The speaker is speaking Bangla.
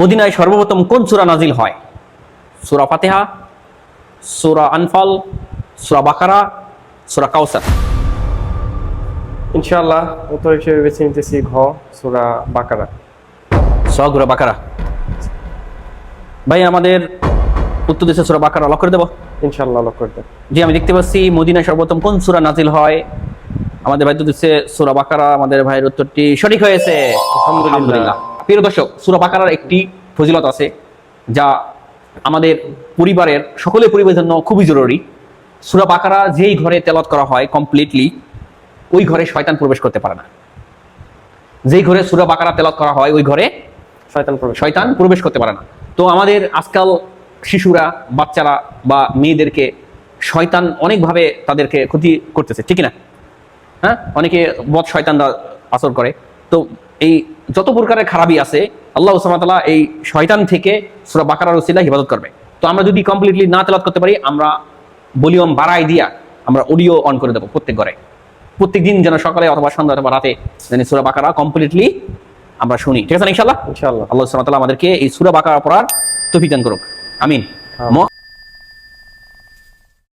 মদিনায় সর্বপ্রথম কোন সূরা নাজিল হয়? সূরা ফাতিহা, সূরা আনফাল, সূরা বাকারা, সূরা কাউসার। ইনশাআল্লাহ উত্তর হিসেবে বেছে নিতেছি ঘ, সূরা বাকারা। সূরা বাকারা। ভাই আমাদের উত্তর দিচ্ছে সূরা বাকারা, লক করে দেব। ইনশাআল্লাহ লক করতে। জি আমি দেখতে পাচ্ছি মদিনায় সর্বপ্রথম কোন সূরা নাজিল হয়, আমাদের ভাই উত্তর দিচ্ছে সূরা বাকারা। আমাদের ভাইয়ের উত্তরটি সঠিক হয়েছে, আলহামদুলিল্লাহ। প্রিয় দর্শক, সূরা বাকারার একটি ফজিলত আছে যা আমাদের পরিবারের সকলের পরিবারের জন্য খুবই জরুরি। সূরা বাকারা যেই ঘরে তেলাওয়াত করা হয় কমপ্লিটলি, ওই ঘরে শয়তান প্রবেশ করতে পারে না। যেই ঘরে সূরা বাকারা তেলাওয়াত করা হয় ওই ঘরে শয়তান প্রবেশ করতে পারে না। তো আমাদের আজকাল শিশুরা, বাচ্চারা বা মেয়েদেরকে শয়তান অনেকভাবে তাদেরকে ক্ষতি করতেছে, ঠিক না? হ্যাঁ, অনেকে বদ শয়তানরা আসর করে। তো এই যত প্রকারের খারাপই আছে, আল্লাহ সুবহানাহু ওয়া তাআলা এই শয়তান থেকে সূরা বাকারার ওসিলায় হিফাজত করবে। তো আমরা যদি কমপ্লিটলি না তেলাওয়াত করতে পারি, আমরা ভলিউম বাড়াই দিয়া আমরা অডিও অন করে দেবো প্রত্যেক ঘরে। প্রত্যেক দিন যেন সকালে অথবা সন্ধ্যা অথবা রাতে যেন সূরা বাকারা কমপ্লিটলি আমরা শুনি, ঠিক আছে ইনশাআল্লাহ। ইনশাআল্লাহ আল্লাহ সুবহানাহু ওয়া তাআলা আমাদেরকে এই সূরা বাকারা পড়ার তৌফিক দান করুক, আমিন।